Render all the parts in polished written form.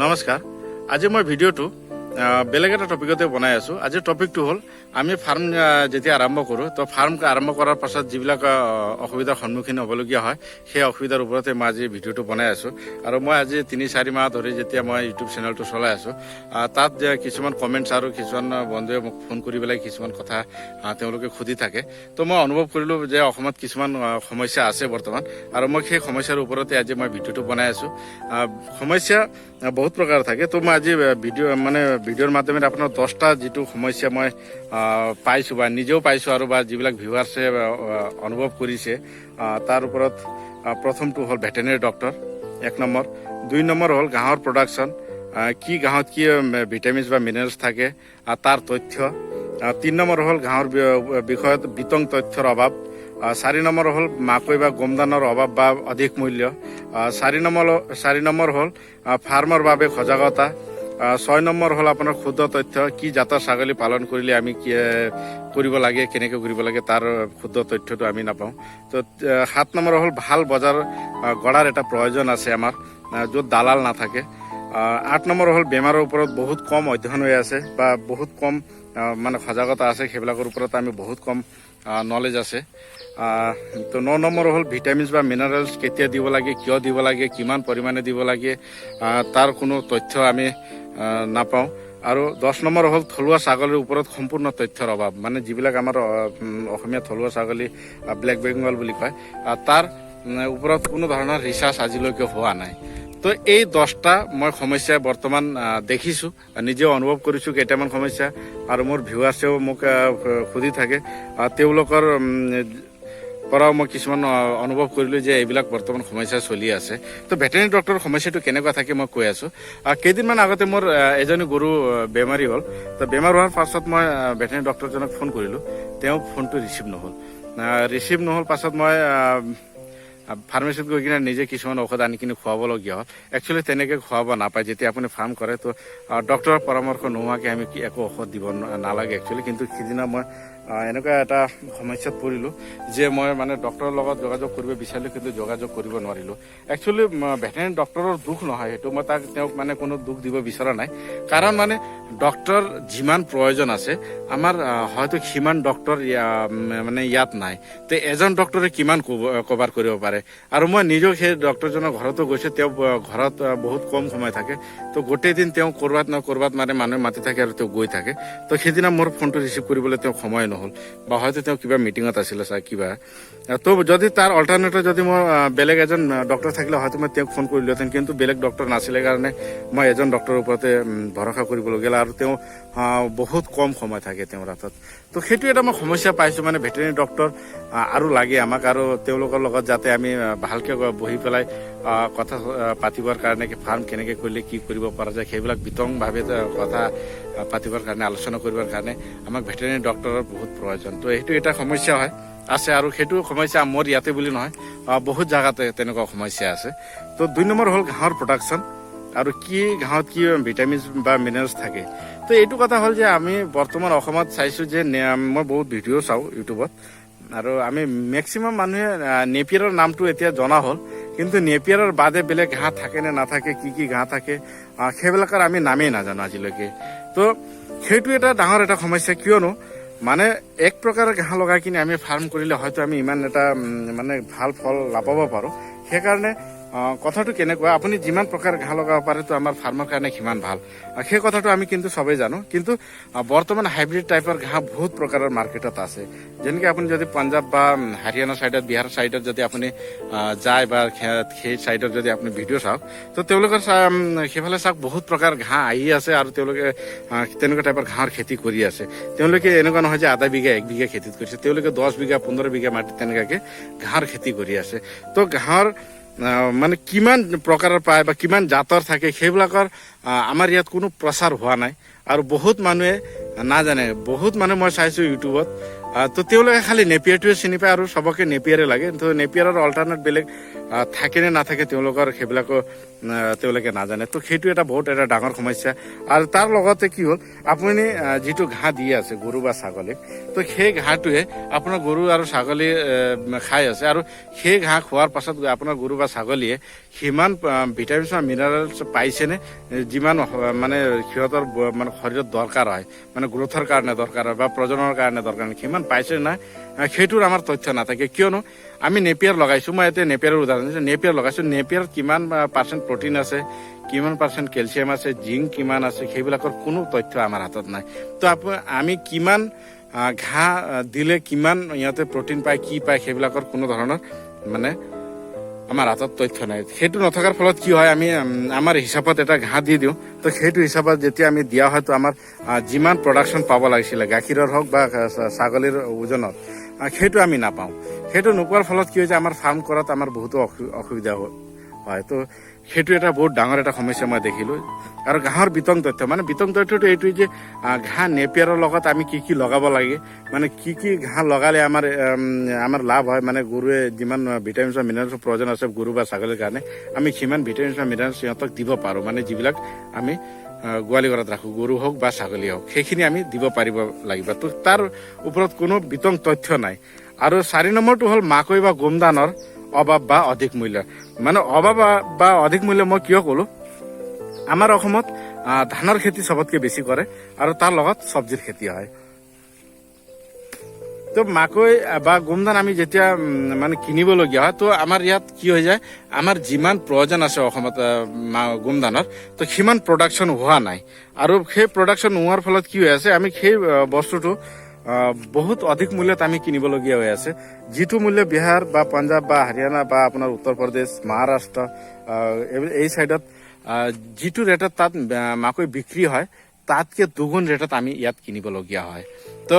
নমস্কাৰ। আজি মই ভিডিঅ'টো বেলেগ এটা টপিকতে বনাই আছোঁ। আজিৰ টপিকটো হ'ল আমি ফাৰ্ম যেতিয়া আৰম্ভ কৰোঁ তো ফাৰ্ম আৰম্ভ কৰাৰ পাছত যিবিলাক অসুবিধাৰ সন্মুখীন হ'বলগীয়া হয় সেই অসুবিধাৰ ওপৰতে মই আজি ভিডিঅ'টো বনাই আছোঁ। আৰু মই আজি ৩-৪ মাহ ধৰি যেতিয়া মই ইউটিউব চেনেলটো চলাই আছোঁ তাত কিছুমান কমেণ্টছ আৰু কিছুমান বন্ধুৱে মোক ফোন কৰি পেলাই কিছুমান কথা তেওঁলোকে সুধি থাকে। তো মই অনুভৱ কৰিলোঁ যে অসমত কিছুমান সমস্যা আছে বৰ্তমান, আৰু মই সেই সমস্যাৰ ওপৰতে আজি মই ভিডিঅ'টো বনাই আছোঁ। সমস্যা বহুত প্ৰকাৰ থাকে। তো মই আজি ভিডিঅ'ৰ মাধ্যমেৰে আপোনাৰ 10টা যিটো সমস্যা মই পাইছোঁ বা নিজেও পাইছোঁ আৰু বা যিবিলাক ভিউৱাৰ্ছে অনুভৱ কৰিছে তাৰ ওপৰত প্ৰথমটো হ'ল ভেটেনেৰি ডক্টৰ, 1 নম্বৰ। 2 নম্বৰ হ'ল ঘাঁহৰ প্ৰডাকশ্যন, কি ঘাঁহত কি ভিটামিনছ বা মিনাৰেলছ থাকে তাৰ তথ্য। 3 নম্বৰ হ'ল ঘাঁহৰ বিষয়ত বিতং তথ্যৰ অভাৱ। 4 নম্বৰ হ'ল মাকৈ বা গোমদানৰ অভাৱ বা অধিক মূল্য। 4 নম্বৰ হ'ল ফাৰ্মৰ বাবে সজাগতা। 6 নম্বৰ হ'ল আপোনাৰ শুদ্ধ তথ্য, কি জাতৰ ছাগলী পালন কৰিলে আমি কি কৰিব লাগে, কেনেকৈ কৰিব লাগে তাৰ শুদ্ধ তথ্যটো আমি নাপাওঁ। তো 7 নম্বৰ হ'ল ভাল বজাৰ গঢ়াৰ এটা প্ৰয়োজন আছে আমাৰ, য'ত দালাল নাথাকে। 8 নম্বৰ হ'ল বেমাৰৰ ওপৰত বহুত কম অধ্যয়ন হৈ আছে বা বহুত কম সজাগতা আছে, সেইবিলাকৰ ওপৰত আমি বহুত কম নলেজ আছে। তো 9 নম্বৰ হ'ল ভিটামিনছ বা মিনাৰেলছ কেতিয়া দিব লাগে, কিয় দিব লাগে, কিমান পৰিমাণে দিব লাগে তাৰ কোনো তথ্য আমি নাপাওঁ। আৰু 10 নম্বৰ হ'ল থলুৱা ছাগলীৰ ওপৰত সম্পূৰ্ণ তথ্যৰ অভাৱ, যিবিলাক আমাৰ অসমীয়া থলুৱা ছাগলী ব্লেক বেংগল বুলি কয় তাৰ ওপৰত কোনো ধৰণৰ ৰিচাৰ্চ আজিলৈকে হোৱা নাই। তো এই 10টা মই সমস্যা বৰ্তমান দেখিছোঁ, নিজেও অনুভৱ কৰিছোঁ কেইটামান সমস্যা, আৰু মোৰ ভিউৱাৰ্ছেও মোক সুধি থাকে, তেওঁলোকৰ পৰাও মই কিছুমান অনুভৱ কৰিলোঁ যে এইবিলাক বৰ্তমান সমস্যা চলি আছে। তো ভেটেনেৰি ডক্টৰৰ সমস্যাটো কেনেকুৱা থাকে মই কৈ আছোঁ। কেইদিনমান আগতে মোৰ এজনী গৰু বেমাৰী হ'ল। তো বেমাৰ হোৱাৰ পাছত মই ভেটেনেৰি ডক্টৰজনক ফোন কৰিলোঁ, তেওঁ ফোনটো ৰিচিভ নহ'ল। পাছত মই ফাৰ্মাচীত গৈ কিনে নিজে কিছুমান ঔষধ আনি কিনে খুৱাবলগীয়া হ'ল। একচুৱেলি তেনেকৈ খুৱাব নাপায়। যেতিয়া আপুনি ফাৰ্ম কৰে তো ডক্টৰৰ পৰামৰ্শ নোহোৱাকৈ আমি একো ঔষধ দিব নালাগে একচুৱেলি। কিন্তু সিদিনা মই এনেকুৱা এটা সমস্যাত পৰিলোঁ যে মই ডক্টৰৰ লগত যোগাযোগ কৰিব বিচাৰিলোঁ, কিন্তু যোগাযোগ কৰিব নোৱাৰিলোঁ। একচুৱেলি ভেটেনেৰি ডক্টৰৰ দুখ নহয়, সেইটো মই তেওঁক কোনো দুখ দিব বিচৰা নাই। কাৰণ ডক্টৰ যিমান প্ৰয়োজন আছে আমাৰ হয়তো সিমান ডক্টৰ ইয়াত নাই। তো এজন ডক্টৰে কিমান কভাৰ কৰিব পাৰে। আৰু মই নিজেও সেই ডক্টৰজনৰ ঘৰতো গৈছোঁ, তেওঁ ঘৰত বহুত কম সময় থাকে। তো গোটেই দিন তেওঁ ক'ৰবাত মানুহে মাতি থাকে আৰু তেওঁ গৈ থাকে। তো সেইদিনা মোৰ ফোনটো ৰিচিভ কৰিবলৈ তেওঁ সময় নহ'ল, বা হয়তো তেওঁ কিবা মিটিঙত আছিলে কিবা। তো যদি তাৰ অল্টাৰনেটিভ যদি মই বেলেগ এজন ডক্টৰ থাকিলে হয়তো মই তেওঁক ফোন কৰিলোহেঁতেন, কিন্তু বেলেগ ডক্টৰ নাছিলে কাৰণে মই এজন ডক্টৰৰ ওপৰতে ভৰসা কৰিবলগীয়া হ'ল, আৰু তেওঁ বহুত কম সময় থাকে তেওঁৰ হাতত। তো সেইটো এটা মই সমস্যা পাইছোঁ, ভেটেনেৰি ডক্টৰ আৰু লাগে আমাক, আৰু তেওঁলোকৰ লগত যাতে আমি ভালকৈ বহি পেলাই কথা পাতিবৰ কাৰণে ফাৰ্ম কেনেকৈ কৰিলে কি কৰিব পৰা যায় সেইবিলাক বিতংভাৱে কথা পাতিবৰ কাৰণে, আলোচনা কৰিবৰ কাৰণে আমাক ভেটেনেৰি ডক্টৰৰ বহুত প্ৰয়োজন। তো সেইটো এটা সমস্যা আছে, আৰু সেইটো সমস্যা মোৰ ইয়াতে বুলি নহয়, বহুত জেগাতে তেনেকুৱা সমস্যা আছে। তো 2 নম্বৰ হ'ল ঘাঁহৰ প্ৰডাকশ্যন, আৰু কি ঘাঁহত কি ভিটামিনছ বা মিনাৰেলছ থাকে। তো এইটো কথা হ'ল যে আমি বৰ্তমান অসমত চাইছোঁ যে মই বহুত ভিডিঅ' চাওঁ ইউটিউবত, আৰু আমি মেক্সিমাম মানুহে নেপিয়াৰৰ নামটো এতিয়া জনা হ'ল, কিন্তু নেপিয়াৰৰ বাদে বেলেগ ঘাঁহ থাকে নে নাথাকে, কি ঘাঁহ থাকে সেইবিলাকৰ আমি নামেই নাজানো আজিলৈকে। তো সেইটো এটা ডাঙৰ এটা সমস্যা, কিয়নো এক প্ৰকাৰৰ ঘাঁহ লগাই কিনে আমি ফাৰ্ম কৰিলে হয়তো আমি ইমান এটা ভাল ফল নাপাব পাৰোঁ। সেইকাৰণে কথাটো কেনেকুৱা, আপুনি যিমান প্ৰকাৰ ঘাঁহ লগাব পাৰে তো আমাৰ ফাৰ্মৰ কাৰণে সিমান ভাল, সেই কথাটো আমি কিন্তু চবেই জানো। কিন্তু বৰ্তমান হাইব্ৰিড টাইপৰ ঘাঁহ বহুত প্ৰকাৰৰ মাৰ্কেটত আছে। যেনেকৈ আপুনি যদি পাঞ্জাৱ বা হাৰিয়ানা ছাইডত, বিহাৰ ছাইডত যদি আপুনি যায় বা সেই ছাইডত যদি আপুনি ভিডিঅ' চাওক, তো তেওঁলোকৰ সেইফালে চাওক বহুত প্ৰকাৰ ঘাঁহ আহি আছে, আৰু তেওঁলোকে তেনেকুৱা টাইপৰ ঘাঁহৰ খেতি কৰি আছে। তেওঁলোকে এনেকুৱা নহয় যে আধা বিঘা 1 বিঘা খেতিত কৰিছে, তেওঁলোকে 10 বিঘা 15 বিঘা মাটিত তেনেকুৱাকৈ ঘাঁহৰ খেতি কৰি আছে। তো ঘাঁহৰ কিমান প্ৰকাৰৰ পায় বা কিমান জাতৰ থাকে সেইবিলাকৰ আমাৰ ইয়াত কোনো প্ৰচাৰ হোৱা নাই, আৰু বহুত মানুহে নাজানে। বহুত মানুহ মই চাইছোঁ ইউটিউবত তো তেওঁলোকে খালি নেপিয়াৰটোৱে চিনি পায় আৰু চবকে নেপিয়াৰে লাগে। তো নেপিয়াৰৰ অল্টাৰনেট বেলেগ থাকে নে নাথাকে তেওঁলোকৰ সেইবিলাকো তেওঁলোকে নাজানে। তো সেইটো এটা বহুত এটা ডাঙৰ সমস্যা। আৰু তাৰ লগতে কি হ'ল, আপুনি যিটো ঘাঁহ দি আছে গৰু বা ছাগলীক, তো সেই ঘাঁহটোৱে আপোনাৰ গৰু আৰু ছাগলী খাই আছে, আৰু সেই ঘাঁহ খোৱাৰ পাছত আপোনাৰ গৰু বা ছাগলীয়ে সিমান ভিটামিনছ বা মিনাৰেলছ পাইছেনে যিমান মানে সিহঁতৰ মানে শৰীৰত দৰকাৰ হয়, মানে গ্ৰোথৰ কাৰণে দৰকাৰ হয় বা প্ৰজননৰ কাৰণে দৰকাৰ হয়, সিমান পাইছে নাই সেইটোৰ আমাৰ তথ্য নাথাকে। কিয়নো আমি নেপিয়াৰ লগাইছোঁ, মই এতিয়া নেপিয়াৰৰ উদাহৰণ দিছোঁ, নেপিয়াৰ লগাইছোঁ, নেপিয়াৰত কিমান পাৰ্চেণ্ট প্ৰটিন আছে, কিমান পাৰ্চেণ্ট কেলছিয়াম আছে, জিংক কিমান আছে, সেইবিলাকৰ কোনো তথ্য আমাৰ হাতত নাই। তো আমি কিমান ঘাঁহ দিলে কিমান ইহঁতে প্ৰটিন পায়, কি পায়, সেইবিলাকৰ কোনো ধৰণৰ মানে আমাৰ হাতত তথ্য নাই। সেইটো নথকাৰ ফলত কি হয়, আমি আমাৰ হিচাপত এটা ঘাঁহ দি দিওঁ, তো সেইটো হিচাপত যেতিয়া আমি দিয়া হয়, তো আমাৰ যিমান প্ৰডাকশ্যন পাব লাগিছিলে গাখীৰৰ হওক বা ছাগলীৰ ওজনত, সেইটো আমি নাপাওঁ। সেইটো নোপোৱাৰ ফলত কি হৈছে, আমাৰ ফাৰ্ম কৰাত আমাৰ বহুতো অসুবিধা হয়। তো সেইটো এটা বহুত ডাঙৰ এটা সমস্যা মই দেখিলোঁ। আৰু ঘাঁহৰ বিতং তথ্য, মানে বিতং তথ্যটো এইটোৱে যে ঘাঁহ নেপিয়াৰৰ লগত আমি কি কি লগাব লাগে, মানে কি কি ঘাঁহ লগালে আমাৰ লাভ হয়, মানে গৰুৱে যিমান ভিটামিনছ বা মিনাৰেলছৰ প্ৰয়োজন আছে গৰু বা ছাগলীৰ কাৰণে, আমি সিমান ভিটামিনছ বা মিনাৰেলছ সিহঁতক দিব পাৰোঁ, মানে যিবিলাক আমি গোৱালি ঘৰত ৰাখোঁ, গৰু হওক বা ছাগলী হওক, সেইখিনি আমি দিব পাৰিব লাগিব। তো তাৰ ওপৰত কোনো বিতং তথ্য নাই। আৰু 4 নম্বৰটো হ'ল মাকৈ বা গোমদানৰ অভাৱ বা অধিক মূল্য। মানে অভাৱ বা অধিক মূল্য মই কিয় ক'লো, আমাৰ অসমত ধানৰ খেতি চবতকে বেছি কৰে, আৰু তাৰ লগত চব্জিৰ খেতি হয়। তো মাকৈ বা গোমধান আমি যেতিয়া মানে কিনিবলগীয়া হয়, তো আমাৰ ইয়াত কি হৈ যায়, আমাৰ যিমান প্ৰয়োজন আছে অসমত গোমধানৰ, তো সিমান প্ৰডাকশ্যন হোৱা নাই। আৰু সেই প্ৰডাকশ্যন নোহোৱাৰ ফলত কি হৈ আছে, আমি সেই বস্তুটো বহুত অধিক মূল্যত আমি কিনিবলগীয়া হৈ আছে। যিটো মূল্য বিহাৰ বা পাঞ্জাৱ বা হাৰিয়ানা বা আপোনাৰ উত্তৰ প্ৰদেশ, মহাৰাষ্ট্ৰ, এই চাইডত যিটো ৰেটত তাত মাকৈ বিক্ৰী হয়, তাতকে দুগুণ ৰেটত আমি ইয়াত কিনিবলগীয়া হয়। তো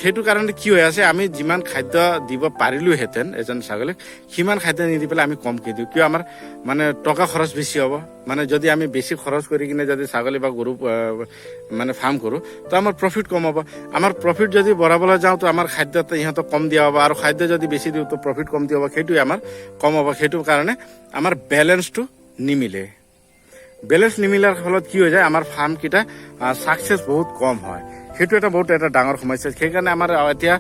সেইটো কাৰণে কি হৈ আছে, আমি যিমান খাদ্য দিব পাৰিলোহেঁতেন এজন ছাগলীক, সিমান খাদ্য নিদি পেলাই আমি কমকৈ দিওঁ। কিয়, আমাৰ মানে টকা খৰচ বেছি হ'ব। মানে যদি আমি বেছি খৰচ কৰি কিনে যদি ছাগলী বা গৰু মানে ফাৰ্ম কৰোঁ, তো আমাৰ প্ৰফিট কম হ'ব। আমাৰ প্ৰফিট যদি বঢ়াবলৈ যাওঁ, তো আমাৰ খাদ্যত ইহঁতক কম দিয়া হ'ব, আৰু খাদ্য যদি বেছি দিওঁ, তো প্ৰফিট কম দিয়া হ'ব, সেইটোৱে আমাৰ কম হ'ব। সেইটো কাৰণে আমাৰ বেলেঞ্চটো নিমিলে। বেলেঞ্চ নিমিলাৰ ফলত কি হৈ যায়, আমাৰ ফাৰ্মকেইটা ছাকচেছ বহুত কম হয়। সেইটো এটা বহুত এটা ডাঙৰ সমস্যা। সেইকাৰণে আমাৰ এতিয়া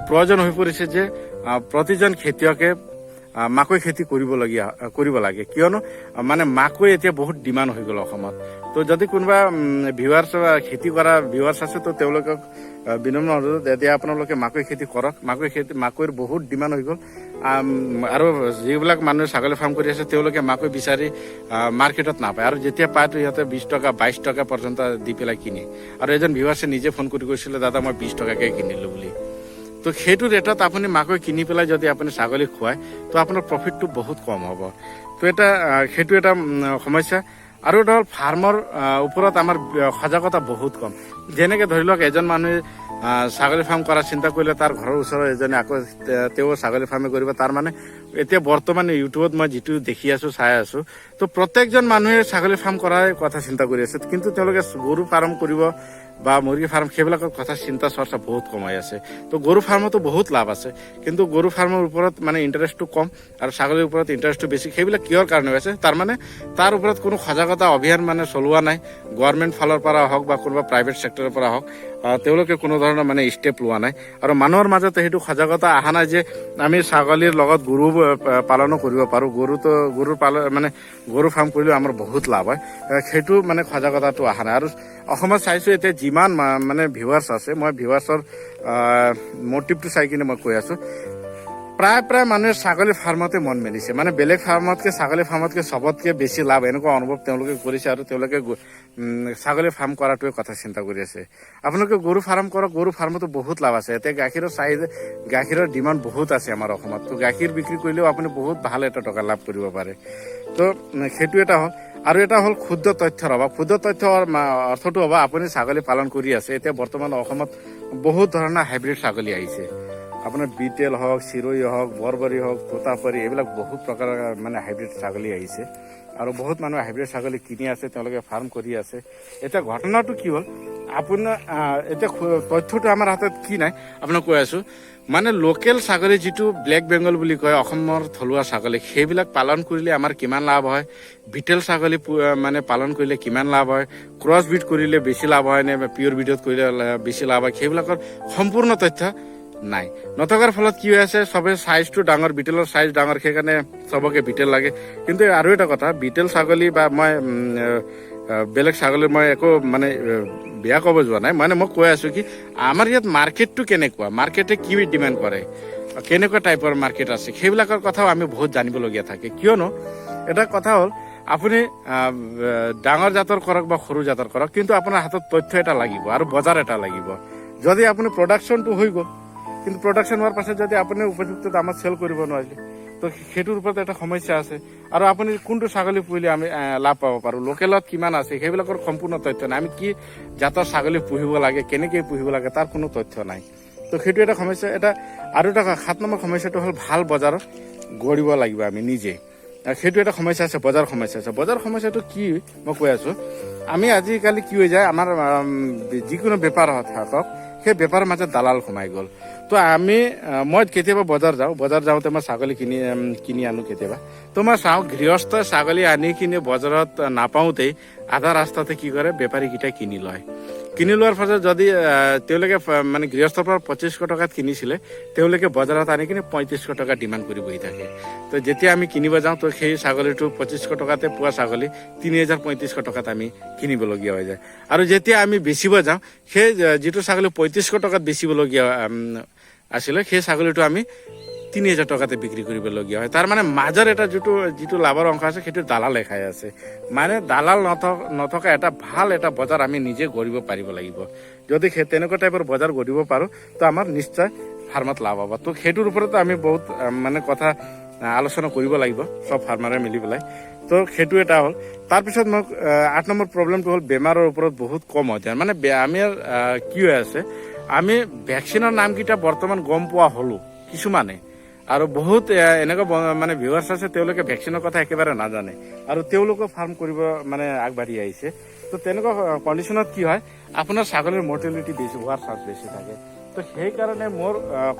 প্ৰয়োজন হৈ পৰিছে যে প্ৰতিজন খেতিয়কে মাকৈ খেতি কৰিব লাগে। কিয়নো মানে মাকৈ এতিয়া বহুত ডিমাণ্ড হৈ গ'ল অসমত। তো যদি কোনোবা ভিউৱাৰ্ছ খেতি কৰা ভিউৱাৰ্ছ আছে, তো তেওঁলোকক বিনম্ৰ অনুৰোধ, এতিয়া আপোনালোকে মাকৈ খেতি কৰক। মাকৈৰ বহুত ডিমাণ্ড হৈ গ'ল। আৰু যিবিলাক মানুহে ছাগলী ফাৰ্ম কৰি আছে, তেওঁলোকে মাকৈ বিচাৰি মাৰ্কেটত নাপায়, আৰু যেতিয়া পায় তো সিহঁতে 20 টকা 22 টকা পৰ্যন্ত দি পেলাই কিনে। আৰু এজন ভিউৱাৰ্ছে নিজে ফোন কৰি কৈছিলে, দাদা মই 20 টকাকে কিনিলোঁ বুলি। তো সেইটো ৰেটত আপুনি মাকৈ কিনি পেলাই যদি আপুনি ছাগলী খুৱায়, তো আপোনাৰ প্ৰফিটটো বহুত কম হ'ব। তো সেইটো এটা সমস্যা। আৰু এটা হ'ল ফাৰ্মৰ ওপৰত আমাৰ সজাগতা বহুত কম। যেনেকৈ ধৰি লওক, এজন মানুহে ছাগলী ফাৰ্ম কৰাৰ চিন্তা কৰিলে, তাৰ ঘৰৰ ওচৰৰ এজনে আকৌ তেওঁ ছাগলী ফাৰ্মে কৰিব। তাৰ মানে এতিয়া বৰ্তমান ইউটিউবত মই যিটো দেখি আছোঁ, চাই আছোঁ, তো প্ৰত্যেকজন মানুহে ছাগলী ফাৰ্ম কৰাৰ কথা চিন্তা কৰি আছে, কিন্তু তেওঁলোকে গৰু ফাৰ্ম কৰিব বা মুৰ্গী ফাৰ্ম, সেইবিলাকৰ কথা চিন্তা চৰ্চা বহুত কমাই আছে। তো গৰু ফাৰ্মতো বহুত লাভ আছে, কিন্তু গৰু ফাৰ্মৰ ওপৰত মানে ইণ্টাৰেষ্টটো কম, আৰু ছাগলীৰ ওপৰত ইণ্টাৰেষ্টটো বেছি। সেইবিলাক কিহৰ কাৰণে হৈ আছে, তাৰমানে তাৰ ওপৰত কোনো সজাগতা অভিযান মানে চলোৱা নাই। গভৰ্ণমেণ্ট ফালৰ পৰা হওক বা কোনোবা প্ৰাইভেট ছেক্টৰৰ পৰা হওক, তেওঁলোকে কোনো ধৰণৰ মানে ষ্টেপ লোৱা নাই। আৰু মানুহৰ মাজত সেইটো সজাগতা অহা নাই যে আমি ছাগলীৰ লগত গৰু পালনো কৰিব পাৰোঁ। গৰু ফাৰ্ম কৰিলেও আমাৰ বহুত লাভ হয়, সেইটো মানে সজাগতাটো অহা নাই। আৰু অসমত চাইছোঁ এতিয়া যিমান মানে ভিউৱাৰ্ছ আছে, মই ভিউৱাৰ্ছৰ মটিভটো চাই কিনে মই কৈ আছোঁ, প্ৰায় মানুহে ছাগলী ফাৰ্মতে মন মেলিছে। মানে বেলেগ ফাৰ্মতকৈ ছাগলী ফাৰ্মতকৈ চবতকৈ বেছি লাভ, এনেকুৱা অনুভৱ তেওঁলোকে কৰিছে, আৰু তেওঁলোকে ছাগলী ফাৰ্ম কৰাটোৱে কথা চিন্তা কৰি আছে। আপোনালোকে গৰু ফাৰ্ম কৰক, গৰু ফাৰ্মতো বহুত লাভ আছে। এতিয়া গাখীৰৰ ডিমাণ্ড বহুত আছে আমাৰ অসমত। তো গাখীৰ বিক্ৰী কৰিলেও আপুনি বহুত ভাল এটা টকা লাভ কৰিব পাৰে। তো সেইটো এটা হ'ল। আৰু এটা হ'ল ক্ষুদ্ৰ তথ্যৰ অভাৱ। ক্ষুদ্ৰ তথ্যৰ অৰ্থটো হ'ব, আপুনি ছাগলী পালন কৰি আছে। এতিয়া বৰ্তমান অসমত বহুত ধৰণৰ হাইব্ৰিড ছাগলী আহিছে। আপোনাৰ বিটেল হওক, চিৰৈ হওক, বৰবৰী হওক, তোতাপুৰী, এইবিলাক বহুত প্ৰকাৰৰ মানে হাইব্ৰিড ছাগলী আহিছে। আৰু বহুত মানুহে হাইব্ৰিড ছাগলী কিনি আছে, তেওঁলোকে ফাৰ্ম কৰি আছে। এতিয়া ঘটনাটো কি হ'ল, আপোনাৰ এতিয়া তথ্যটো আমাৰ হাতত কি নাই আপোনাক কৈ আছো মানে লোকেল ছাগলী যিটো ব্লেক বেংগল বুলি কয় অসমৰ থলুৱা ছাগলী সেইবিলাক পালন কৰিলে আমাৰ কিমান লাভ হয় বিটেল ছাগলী মানে পালন কৰিলে কিমান লাভ হয় ক্ৰছ ব্ৰিড কৰিলে বেছি লাভ হয় নে পিয়ৰ ব্ৰিডত কৰিলে বেছি লাভ হয় সেইবিলাকৰ সম্পূৰ্ণ তথ্য নাই নথকাৰ ফলত কি হৈ আছে চবে সাইজটো ডাঙৰ বিটেলৰ সাইজ ডাঙৰ সেইকাৰণে চবকে বিটেল লাগে কিন্তু আৰু এটা কথা বিটেল ছাগলী বা মই বেলেগ ছাগলীৰ মই একো মানে বেয়া ক'ব যোৱা নাই মানে মই কৈ আছো কি আমাৰ ইয়াত মাৰ্কেটটো কেনেকুৱা মাৰ্কেটে কি ডিমাণ্ড কৰে কেনেকুৱা টাইপৰ মাৰ্কেট আছে সেইবিলাকৰ কথাও আমি বহুত জানিবলগীয়া থাকে কিয়নো এটা কথা হ'ল আপুনি ডাঙৰ জাতৰ কৰক বা সৰু জাতৰ কৰক কিন্তু আপোনাৰ হাতত তথ্য এটা লাগিব আৰু বজাৰ এটা লাগিব যদি আপুনি প্ৰডাকশ্যনটো হৈ গ'ল কিন্তু প্ৰডাকশ্যন হোৱাৰ পাছত যদি আপুনি উপযুক্ত দামত চেল কৰিব নোৱাৰিলে তো সেইটোৰ ওপৰত এটা সমস্যা আছে আৰু আপুনি কোনটো ছাগলী পুহিলে আমি লাভ পাব পাৰোঁ লোকেলত কিমান আছে সেইবিলাকৰ সম্পূৰ্ণ তথ্য নাই আমি কি জাতৰ ছাগলী পুহিব লাগে কেনেকৈ পুহিব লাগে তাৰ কোনো তথ্য নাই তো সেইটো এটা সমস্যা এটা আৰু এটা 7 নম্বৰ সমস্যাটো হ'ল ভাল বজাৰত গঢ়িব লাগিব আমি নিজে সেইটো এটা সমস্যা আছে বজাৰ সমস্যা আছে বজাৰ সমস্যাটো কি মই কৈ আছোঁ আমি আজিকালি কি হৈ যায় আমাৰ যিকোনো বেপাৰ থাকক সেই বেপাৰৰ মাজত দালাল সোমাই গ'ল তো মই কেতিয়াবা বজাৰ যাওঁতে মই ছাগলী কিনি আনো কেতিয়াবা তো মই চাওঁ গৃহস্থ ছাগলী আনি কিনি বজাৰত নাপাওঁতেই আধা ৰাস্তাতে কি কৰে বেপাৰীকেইটাই কিনি লয় কিনি লোৱাৰ পাছত যদি তেওঁলোকে মানে গৃহস্থৰ পৰা 2500 টকাত কিনিছিলে তেওঁলোকে বজাৰত আনি কিনে 3500 টকা ডিমাণ্ড কৰি বহি থাকে তো যেতিয়া আমি কিনিব যাওঁ তো সেই ছাগলীটো 2500 টকাতে পোৱা ছাগলী 3500 টকাত আমি কিনিবলগীয়া হৈ যায় আৰু যেতিয়া আমি বেচিব যাওঁ সেই যিটো ছাগলী 3500 টকাত বেচিবলগীয়া আছিলে সেই ছাগলীটো আমি 3000 টকাতে বিক্ৰী কৰিবলগীয়া হয় তাৰ মানে মাজৰ এটা যিটো লাভৰ অংশ আছে সেইটো দালালে খাই আছে মানে দালাল নথকা এটা ভাল এটা বজাৰ আমি নিজে গঢ়িব পাৰিব লাগিব যদি তেনেকুৱা টাইপৰ বজাৰ গঢ়িব পাৰোঁ তো আমাৰ নিশ্চয় ফাৰ্মত লাভ হ'ব তো সেইটোৰ ওপৰতো আমি বহুত মানে কথা আলোচনা কৰিব লাগিব চব ফাৰ্মাৰে মিলি পেলাই তো সেইটো এটা হ'ল তাৰপিছত মোক 8 নম্বৰ প্ৰব্লেমটো হ'ল বেমাৰৰ ওপৰত বহুত কম হৈ যায় মানে আমাৰ কি হৈ আছে আমি ভেকচিনৰ নামকেইটা বৰ্তমান গম পোৱা হ'লো কিছুমানে আৰু বহুত এনেকুৱা মানে ভিউৱাৰ্ছ আছে তেওঁলোকে ভেকচিনৰ কথা একেবাৰে নাজানে আৰু তেওঁলোকেও ফাৰ্ম কৰিব মানে আগবাঢ়ি আহিছে তো তেনেকুৱা কণ্ডিশ্যনত কি হয় আপোনাৰ ছাগলীৰ মৰ্টেলিটি বেছি হোৱাৰ চান্স বেছি থাকে তো সেইকাৰণে মোৰ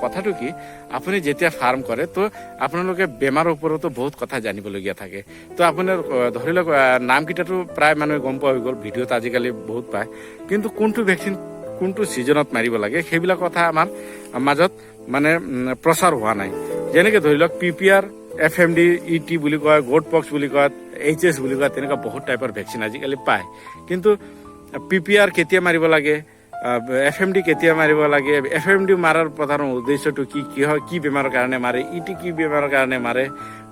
কথাটো কি আপুনি যেতিয়া ফাৰ্ম কৰে তো আপোনালোকে বেমাৰৰ ওপৰতো বহুত কথা জানিবলগীয়া থাকে তো আপোনাৰ ধৰি লওক নামকেইটাতো প্ৰায় মানুহে গম পোৱা হৈ গ'ল ভিডিঅ'ত আজিকালি বহুত পায় কিন্তু কোনটো ভেকচিন কোনটো ছিজনত মাৰিব লাগে সেইবিলাক কথা আমাৰ মাজত মানে প্ৰচাৰ হোৱা নাই যেনেকৈ ধৰি লওক PPR FMD ET বুলি কয় গোট পক্স বুলি কয় HS বুলি কয় তেনেকুৱা বহুত টাইপৰ ভেকচিন আজিকালি পায় কিন্তু PPR কেতিয়া মাৰিব লাগে FMD কেতিয়া মাৰিব লাগে FMD মাৰাৰ প্ৰধান উদ্দেশ্যটো কি হয় কি বেমাৰৰ কাৰণে মাৰে ET কি বেমাৰৰ কাৰণে মাৰে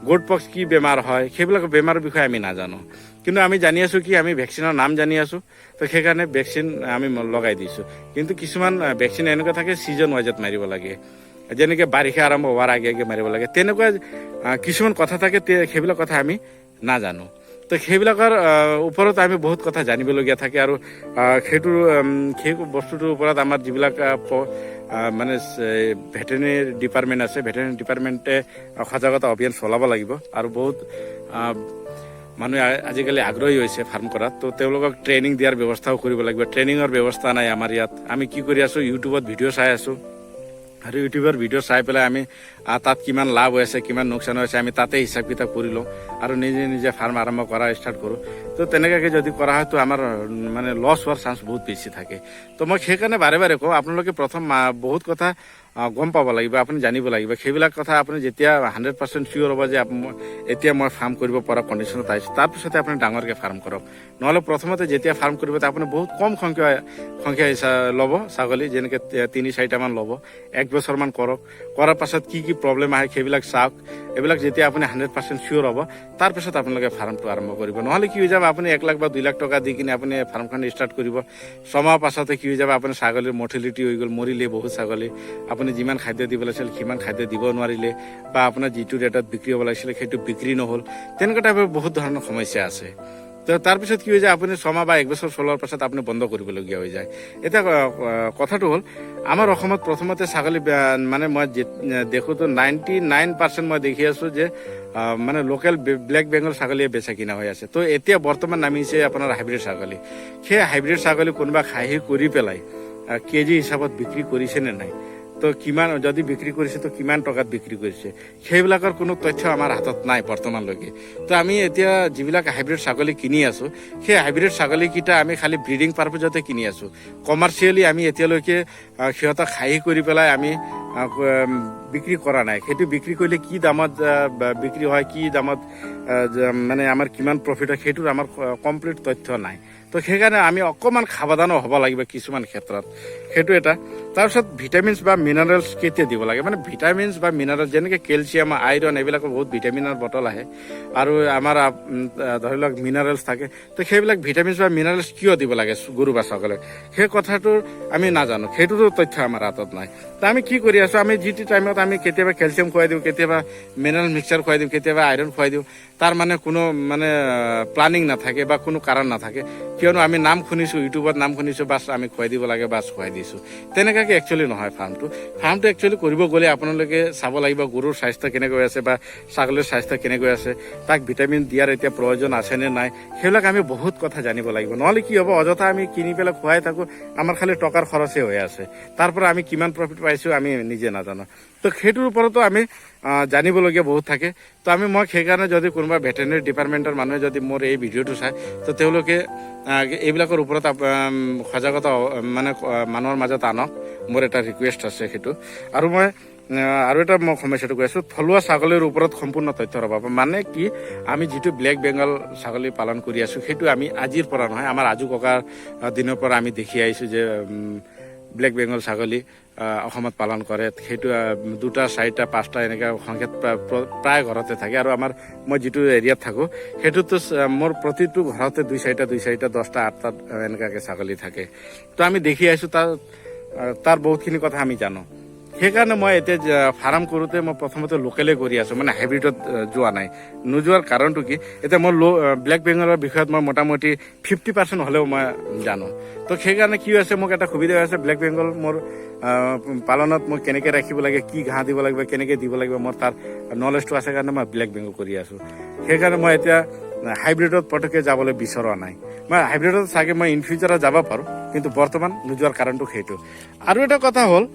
গোট পক্স কি বেমাৰ হয় সেইবিলাক বেমাৰৰ বিষয়ে আমি নাজানো কিন্তু আমি জানি আছোঁ কি আমি ভেকচিনৰ নাম জানি আছোঁ তো সেইকাৰণে ভেকচিন আমি লগাই দিছোঁ কিন্তু কিছুমান ভেকচিন এনেকুৱা থাকে ছিজন ৱাইজত মাৰিব লাগে যেনেকৈ বাৰিষা আৰম্ভ হোৱাৰ আগে মাৰিব লাগে তেনেকুৱা কিছুমান কথা থাকে সেইবিলাক কথা আমি নাজানো তো সেইবিলাকৰ ওপৰত আমি বহুত কথা জানিবলগীয়া থাকে আৰু সেই বস্তুটোৰ ওপৰত আমাৰ যিবিলাক মানে ভেটেৰিনেৰী ডিপাৰ্টমেণ্ট আছে ভেটেৰিনেৰী ডিপাৰ্টমেণ্টে সজাগতা অভিযান চলাব লাগিব আৰু বহুত মানুহে আজিকালি আগ্ৰহী হৈছে ফাৰ্ম কৰাত তো তেওঁলোকক ট্ৰেইনিং দিয়াৰ ব্যৱস্থাও কৰিব লাগিব ট্ৰেইনিঙৰ ব্যৱস্থা নাই আমাৰ ইয়াত আমি কি কৰি আছোঁ ইউটিউবত ভিডিঅ' চাই আছোঁ আৰু ইউটিউবৰ ভিডিঅ' চাই পেলাই আমি তাত কিমান লাভ হৈ আছে কিমান লোকচান হৈ আছে আমি তাতে হিচাপ কিতাপ কৰি লওঁ আৰু নিজে ফাৰ্ম আৰম্ভ কৰা ষ্টাৰ্ট কৰোঁ তো তেনেকুৱাকৈ যদি কৰা হয় তো আমাৰ মানে লছ হোৱাৰ চান্স বহুত বেছি থাকে তো মই সেইকাৰণে বাৰে বাৰে কওঁ আপোনালোকে প্ৰথম বহুত কথা গম পাব লাগিব আপুনি জানিব লাগিব সেইবিলাক কথা আপুনি যেতিয়া 100% চিয়'ৰ হ'ব যে এতিয়া মই ফাৰ্ম কৰিব পৰা কণ্ডিশ্যনত আহিছোঁ তাৰপিছতে আপুনি ডাঙৰকৈ ফাৰ্ম কৰক নহ'লে প্ৰথমতে যেতিয়া ফাৰ্ম কৰিব আপুনি বহুত কম সংখ্যা ল'ব ছাগলী যেনেকৈ 3-4টামান ল'ব 1 বছৰমান কৰক কৰাৰ পাছত কি প্ৰব্লেম আহে সেইবিলাক চাওক এইবিলাক যেতিয়া আপুনি 100% চিয়'ৰ হ'ব তাৰপিছত আপোনালোকে ফাৰ্মটো আৰম্ভ কৰিব নহ'লে কি হৈ যাব আপুনি 1 লাখ বা 2 লাখ টকা দি কিনে আপুনি ফাৰ্মখন ষ্টাৰ্ট কৰিব ছমাহৰ পাছতে কি হৈ যাব আপুনি ছাগলীৰ মৰ্টেলিটি হৈ গ'ল মৰিলে বহুত ছাগলী আপুনি যিমান খাদ্য দিব লাগিছিল সিমান খাদ্য দিব নোৱাৰিলে বা আপোনাৰ যিটো ৰেটত বিক্ৰী হ'ব লাগিছিলে সেইটো বিক্ৰী নহ'ল তেনেকুৱা টাইপৰ বহুত ধৰণৰ সমস্যা আছে তো তাৰপিছত কি হৈ যায়, আপুনি ছমাহ বা 1 বছৰ চলোৱাৰ পাছত আপুনি বন্ধ কৰিবলগীয়া হৈ যায়। এতিয়া কথাটো হ'ল, আমাৰ অসমত প্ৰথমতে ছাগলী মানে মই দেখোঁতো 99% মই দেখি আছোঁ যে মানে লোকেল ব্লেক বেংগল ছাগলীয়ে বেচা কিনা হৈ আছে। তো এতিয়া বৰ্তমান নামিছে আপোনাৰ হাইব্ৰিড ছাগলী। সেই হাইব্ৰিড ছাগলী কোনোবা খাহী কৰি পেলাই কেজি হিচাপত বিক্ৰী কৰিছে নে নাই, তো কিমান, যদি বিক্ৰী কৰিছে তো কিমান টকাত বিক্ৰী কৰিছে, সেইবিলাকৰ কোনো তথ্য আমাৰ হাতত নাই বৰ্তমানলৈকে। তো আমি এতিয়া যিবিলাক হাইব্ৰিড ছাগলী কিনি আছোঁ, সেই হাইব্ৰিড ছাগলীকেইটা আমি খালি ব্ৰিডিং পাৰপজতে কিনি আছোঁ। কমাৰ্চিয়েলি আমি এতিয়ালৈকে সিহঁতক খাহী কৰি পেলাই আমি বিক্ৰী কৰা নাই। সেইটো বিক্ৰী কৰিলে কি দামত বিক্ৰী হয়, কি দামত মানে আমাৰ কিমান প্ৰফিট হয়, সেইটোৰ আমাৰ কমপ্লিট তথ্য নাই। তো সেইকাৰণে আমি অকণমান সাৱধানো হ'ব লাগিব কিছুমান ক্ষেত্ৰত, সেইটো এটা। তাৰপিছত ভিটামিনছ বা মিনাৰেলছ কেতিয়া দিব লাগে, মানে ভিটামিনছ বা মিনাৰেলছ যেনেকৈ কেলছিয়াম, আইৰণ, এইবিলাকৰ বহুত ভিটামিনৰ বটল আহে আৰু আমাৰ ধৰি লওক মিনাৰেলছ থাকে। তো সেইবিলাক ভিটামিনছ বা মিনাৰেলছ কিয় দিব লাগে গৰু বা ছাগলীক, সেই কথাটো আমি নাজানো, সেইটোতো তথ্য আমাৰ হাতত নাই। তো আমি কি কৰি আছোঁ, আমি যিটো টাইমত আমি কেতিয়াবা কেলছিয়াম খুৱাই দিওঁ, কেতিয়াবা মিনাৰেল মিক্সাৰ খুৱাই দিওঁ, কেতিয়াবা আইৰণ খুৱাই দিওঁ, তাৰ মানে কোনো মানে প্লানিং নাথাকে বা কোনো কাৰণ নাথাকে, কিয়নো আমি নাম শুনিছোঁ, ইউটিউবত নাম শুনিছোঁ, বাছ আমি খুৱাই দিব লাগে, বাছ খুৱাই দিছোঁ। তেনেকুৱাকৈ একচুৱেলি নহয় ফাৰ্মটো একচুৱেলি কৰিব গ'লে আপোনালোকে চাব লাগিব গৰুৰ স্বাস্থ্য কেনেকৈ আছে বা ছাগলীৰ স্বাস্থ্য কেনেকৈ আছে, তাক ভিটামিন দিয়াৰ এতিয়া প্ৰয়োজন আছেনে নাই, সেইবিলাক আমি বহুত কথা জানিব লাগিব। নহ'লে কি হ'ব, অযথা আমি কিনি পেলাই খুৱাই থাকোঁ, আমাৰ খালি টকাৰ খৰচেই হৈ আছে, তাৰ পৰা আমি কিমান প্ৰফিট পাইছোঁ আমি নিজে নাজানো। তো সেইটোৰ ওপৰতো আমি জানিবলগীয়া বহুত থাকে। তো মই সেইকাৰণে যদি কোনোবা ভেটেৰিনেৰী ডিপাৰ্টমেণ্টৰ মানুহে যদি মোৰ এই ভিডিঅ'টো চায়, তো তেওঁলোকে এইবিলাকৰ ওপৰত সজাগতা মানে মানুহৰ মাজত আনক, মোৰ এটা ৰিকুৱেষ্ট আছে সেইটো। আৰু মই এটা সমস্যাটো কৈ আছোঁ, থলুৱা ছাগলীৰ ওপৰত সম্পূৰ্ণ তথ্যৰ অভাৱ। মানে কি, আমি যিটো ব্লেক বেংগল ছাগলী পালন কৰি আছোঁ, সেইটো আমি আজিৰ পৰা নহয়, আমাৰ আজু ককাৰ দিনৰ পৰা আমি দেখি আহিছোঁ যে ব্লেক বেংগল ছাগলী অসমত পালন কৰে। সেইটো 2টা 4টা 5টা এনেকুৱা সংখ্যাত প্ৰায় ঘৰতে থাকে। আৰু মই যিটো এৰিয়াত থাকোঁ, সেইটোতো মোৰ প্ৰতিটো ঘৰতে 2-4টা 10টা 8টা এনেকুৱাকৈ ছাগলী থাকে। তো আমি দেখি আহিছোঁ, তাৰ বহুতখিনি কথা আমি জানো। সেইকাৰণে মই এতিয়া ফাৰ্ম কৰোঁতে মই প্ৰথমতে লোকেলে কৰি আছোঁ, মানে হাইব্ৰিডত যোৱা নাই। নোযোৱাৰ কাৰণটো কি, এতিয়া মই ব্লেক বেংগলৰ বিষয়ত মই মোটামুটি 50% হ'লেও মই জানো। তো সেইকাৰণে কি হৈছে, মোক এটা সুবিধা হৈছে, ব্লেক বেংগল মোৰ পালনত মই কেনেকৈ ৰাখিব লাগে, কি ঘাঁহ দিব লাগিব, কেনেকৈ দিব লাগিব, মোৰ তাৰ নলেজটো আছে কাৰণে মই ব্লেক বেংগল কৰি আছোঁ। সেইকাৰণে মই এতিয়া হাইব্ৰিডত পটককৈ যাবলৈ বিচৰা নাই। মই হাইব্ৰিডত চাগে মই ইন ফিউচাৰত যাব পাৰোঁ, কিন্তু বৰ্তমান নোযোৱাৰ কাৰণটো সেইটো। আৰু এটা কথা হ'ল,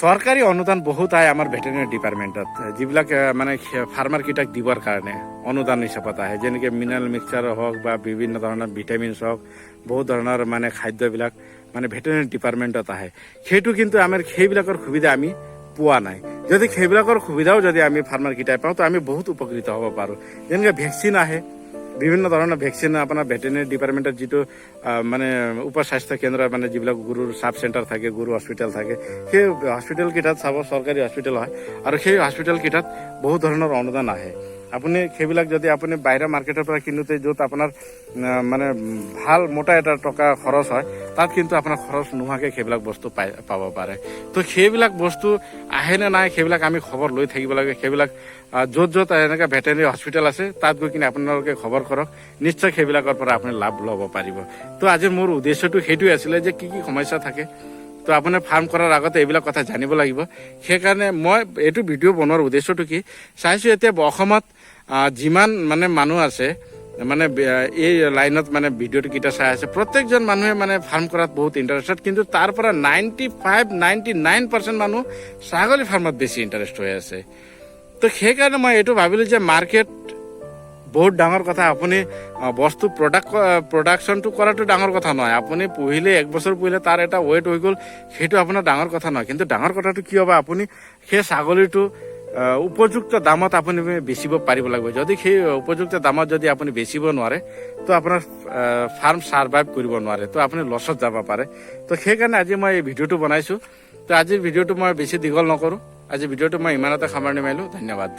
চৰকাৰী অনুদান বহুত আহে আমাৰ ভেটেৰিনেৰী ডিপাৰ্টমেণ্টত, যিবিলাক মানে ফাৰ্মাৰকেইটাক দিবৰ কাৰণে অনুদান হিচাপত আহে, যেনেকৈ মিনাৰেল মিক্সাৰ হওক বা বিভিন্ন ধৰণৰ ভিটামিনছ হওক, বহুত ধৰণৰ মানে খাদ্যবিলাক মানে ভেটেৰিনেৰী ডিপাৰ্টমেণ্টত আহে। সেইটো কিন্তু আমাৰ সেইবিলাকৰ সুবিধা আমি পোৱা নাই। যদি সেইবিলাকৰ সুবিধাও যদি আমি ফাৰ্মাৰকেইটাই পাওঁ, তো আমি বহুত উপকৃত হ'ব পাৰোঁ। যেনেকৈ ভেকচিন আহে, বিভিন্ন ধৰণৰ ভেকচিন আপোনাৰ ভেটেৰিনেৰী ডিপাৰ্টমেণ্টত যিটো মানে উপ স্বাস্থ্য কেন্দ্ৰ, মানে যিবিলাক গৰুৰ চাব চেণ্টাৰ থাকে, গৰু হস্পিটেল থাকে, সেই হস্পিটেলকেইটাত চাব, চৰকাৰী হস্পিটেল হয়, আৰু সেই হস্পিটেলকেইটাত বহুত ধৰণৰ অনুদান আহে। আপুনি সেইবিলাক যদি আপুনি বাহিৰা মাৰ্কেটৰ পৰা কিনোতে য'ত আপোনাৰ মানে ভাল মোটা এটা টকা খৰচ হয়, তাত কিন্তু আপোনাৰ খৰচ নোহোৱাকৈ সেইবিলাক বস্তু পাব পাৰে। তো সেইবিলাক বস্তু আহেনে নাই, সেইবিলাক আমি খবৰ লৈ থাকিব লাগে। সেইবিলাক য'ত এনেকৈ ভেটেৰিনেৰী হস্পিটেল আছে, তাত গৈ কিনে আপোনালোকে খবৰ কৰক, নিশ্চয় সেইবিলাকৰ পৰা আপুনি লাভ ল'ব পাৰিব। তো আজি মোৰ উদ্দেশ্যটো সেইটোৱে আছিলে যে কি সমস্যা থাকে, তো আপুনি ফাৰ্ম কৰাৰ আগতে এইবিলাক কথা জানিব লাগিব। সেইকাৰণে মই এইটো ভিডিঅ' বনোৱাৰ উদ্দেশ্যটো কি, চাইছোঁ এতিয়া অসমত যিমান মানে মানুহ আছে, মানে এই লাইনত মানে ভিডিঅ'টো কেইটা চাই আছে, প্ৰত্যেকজন মানুহে মানে ফাৰ্ম কৰাত বহুত ইণ্টাৰেষ্টেড, কিন্তু তাৰ পৰা 95-99% মানুহ ছাগলী ফাৰ্মত বেছি ইণ্টাৰেষ্ট হৈ আছে। তো সেইকাৰণে মই এইটো ভাবিলোঁ যে মাৰ্কেট বহুত ডাঙৰ কথা। আপুনি বস্তু প্ৰডাকশ্যনটো কৰাটো ডাঙৰ কথা নহয়। আপুনি পুহিলে 1 বছৰ পুহিলে তাৰ এটা ৱেইট হৈ গ'ল, সেইটো আপোনাৰ ডাঙৰ কথা নহয়। কিন্তু ডাঙৰ কথাটো কি হ'ব, আপুনি সেই ছাগলীটো উপযুক্ত দামত আপুনি বেচিব পাৰিব লাগিব। যদি সেই উপযুক্ত দামত যদি আপুনি বেচিব নোৱাৰে, তো আপোনাৰ ফাৰ্ম ছাৰ্ভাইভ কৰিব নোৱাৰে, তো আপুনি লছত যাব পাৰে। তো সেইকাৰণে আজি মই এই ভিডিঅ'টো বনাইছোঁ। তো আজিৰ ভিডিঅ'টো মই বেছি দীঘল নকৰোঁ, আজি ভিডিঅ'টো মই ইমানতে সামৰণি মাৰিলোঁ। ধন্যবাদ।